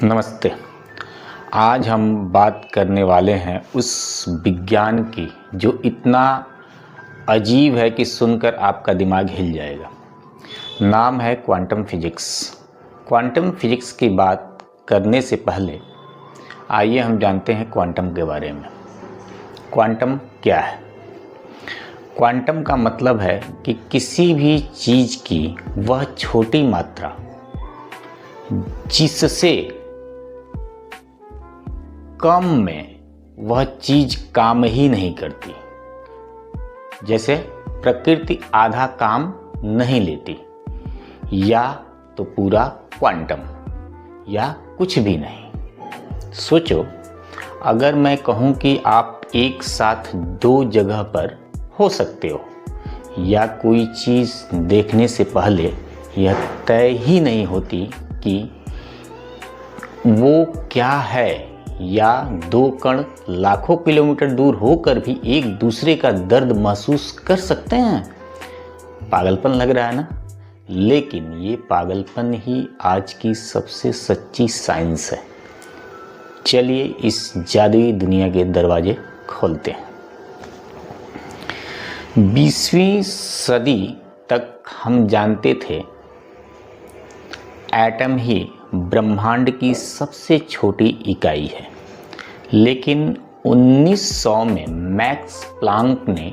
नमस्ते। आज हम बात करने वाले हैं उस विज्ञान की जो इतना अजीब है कि सुनकर आपका दिमाग हिल जाएगा। नाम है क्वांटम फिजिक्स। क्वांटम फिजिक्स की बात करने से पहले आइए हम जानते हैं क्वांटम के बारे में। क्वांटम क्या है? क्वांटम का मतलब है कि किसी भी चीज़ की वह छोटी मात्रा जिससे कम में वह चीज काम ही नहीं करती। जैसे प्रकृति आधा काम नहीं लेती, या तो पूरा क्वांटम या कुछ भी नहीं। सोचो, अगर मैं कहूँ कि आप एक साथ दो जगह पर हो सकते हो, या कोई चीज़ देखने से पहले यह तय ही नहीं होती कि वो क्या है, या दो कण लाखों किलोमीटर दूर होकर भी एक दूसरे का दर्द महसूस कर सकते हैं। पागलपन लग रहा है ना? लेकिन ये पागलपन ही आज की सबसे सच्ची साइंस है। चलिए इस जादुई दुनिया के दरवाजे खोलते हैं। 20वीं सदी तक हम जानते थे एटम ही ब्रह्मांड की सबसे छोटी इकाई है, लेकिन 1900 में मैक्स प्लांक ने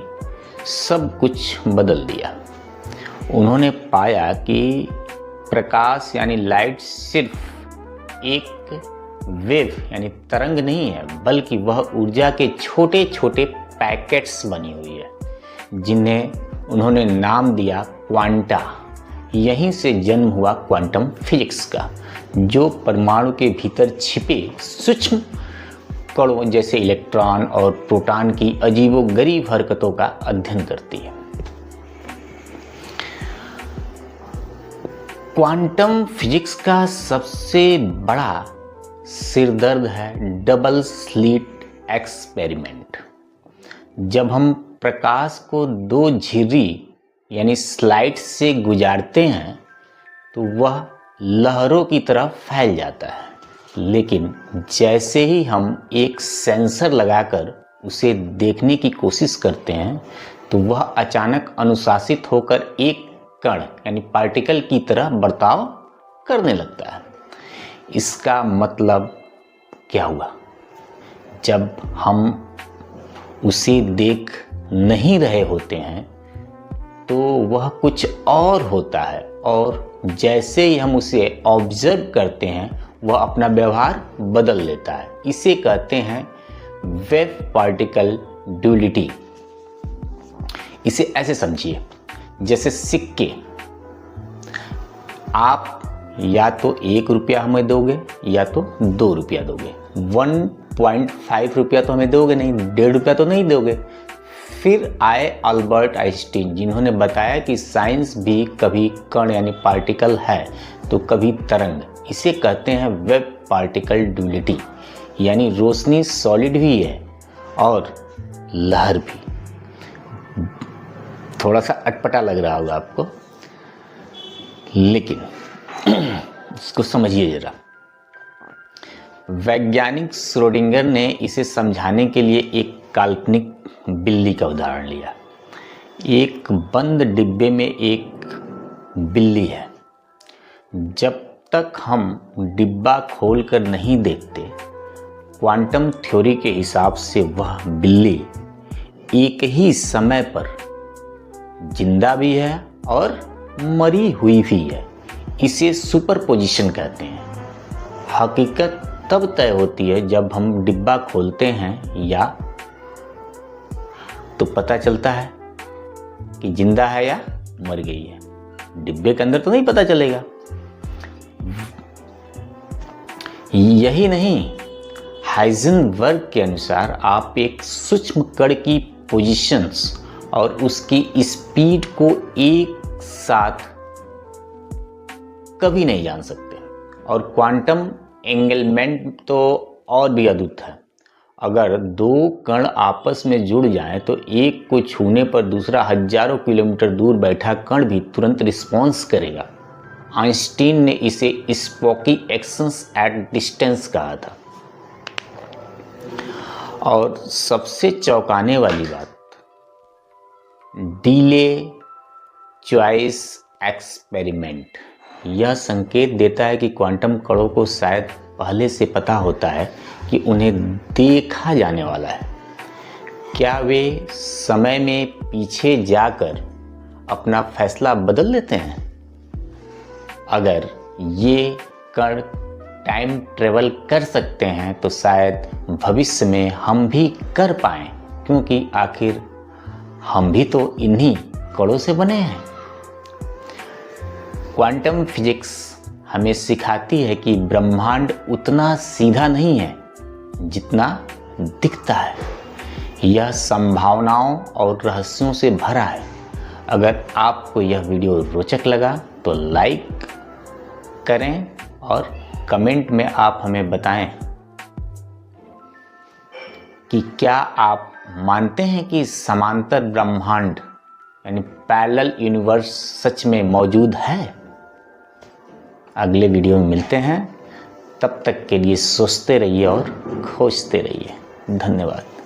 सब कुछ बदल दिया। उन्होंने पाया कि प्रकाश यानी लाइट सिर्फ एक वेव यानी तरंग नहीं है, बल्कि वह ऊर्जा के छोटे छोटे पैकेट्स बनी हुई है, जिन्हें उन्होंने नाम दिया क्वांटा। यहीं से जन्म हुआ क्वांटम फिजिक्स का, जो परमाणु के भीतर छिपे सूक्ष्म कणों जैसे इलेक्ट्रॉन और प्रोटॉन की अजीबोगरीब हरकतों का अध्ययन करती है। क्वांटम फिजिक्स का सबसे बड़ा सिरदर्द है डबल स्लिट एक्सपेरिमेंट। जब हम प्रकाश को दो झिर्री यानी स्लाइड से गुजारते हैं तो वह लहरों की तरह फैल जाता है, लेकिन जैसे ही हम एक सेंसर लगाकर उसे देखने की कोशिश करते हैं तो वह अचानक अनुशासित होकर एक कण यानी पार्टिकल की तरह बर्ताव करने लगता है। इसका मतलब क्या हुआ? जब हम उसे देख नहीं रहे होते हैं तो वह कुछ और होता है, और जैसे ही हम उसे ऑब्जर्व करते हैं वह अपना व्यवहार बदल लेता है। इसे कहते हैं वेव पार्टिकल ड्यूलिटी। इसे ऐसे समझिए, जैसे सिक्के, आप या तो 1 रुपया हमें दोगे या तो 2 रुपया दोगे। 1.5 रुपया तो हमें दोगे नहीं, 1.5 रुपया तो नहीं दोगे। फिर आए अल्बर्ट आइंस्टीन, जिन्होंने बताया कि साइंस भी कभी कण यानी पार्टिकल है तो कभी तरंग। इसे कहते हैं वेव पार्टिकल ड्यूलिटी, यानी रोशनी सॉलिड भी है और लहर भी। थोड़ा सा अटपटा लग रहा होगा आपको, लेकिन इसको समझिए जरा। वैज्ञानिक श्रोडिंगर ने इसे समझाने के लिए एक काल्पनिक बिल्ली का उदाहरण लिया। एक बंद डिब्बे में एक बिल्ली है। जब तक हम डिब्बा खोलकर नहीं देखते, क्वांटम थ्योरी के हिसाब से वह बिल्ली एक ही समय पर जिंदा भी है और मरी हुई भी है। इसे सुपरपोजिशन कहते हैं। हकीकत तब तय होती है जब हम डिब्बा खोलते हैं, या तो पता चलता है कि जिंदा है या मर गई है। डिब्बे के अंदर तो नहीं पता चलेगा। यही नहीं, हाइजेनबर्ग के अनुसार आप एक सूक्ष्म कण की पोजीशंस और उसकी स्पीड को एक साथ कभी नहीं जान सकते। और क्वांटम एंगलमेंट तो और भी अद्भुत है। अगर दो कण आपस में जुड़ जाएं तो एक को छूने पर दूसरा हजारों किलोमीटर दूर बैठा कण भी तुरंत रिस्पॉन्स करेगा। आइंस्टीन ने इसे स्पोकी एक्शंस एट डिस्टेंस कहा था। और सबसे चौंकाने वाली बात, डिले चॉइस एक्सपेरिमेंट, यह संकेत देता है कि क्वांटम कणों को शायद पहले से पता होता है कि उन्हें देखा जाने वाला है। क्या वे समय में पीछे जाकर अपना फैसला बदल लेते हैं? अगर ये कण टाइम ट्रेवल कर सकते हैं तो शायद भविष्य में हम भी कर पाएं, क्योंकि आखिर हम भी तो इन्हीं कणों से बने हैं। क्वांटम फिजिक्स हमें सिखाती है कि ब्रह्मांड उतना सीधा नहीं है जितना दिखता है। यह संभावनाओं और रहस्यों से भरा है। अगर आपको यह वीडियो रोचक लगा तो लाइक करें और कमेंट में आप हमें बताएं कि क्या आप मानते हैं कि समांतर ब्रह्मांड यानी पैरेलल यूनिवर्स सच में मौजूद है। अगले वीडियो में मिलते हैं, तब तक के लिए सोचते रहिए और खोजते रहिए। धन्यवाद।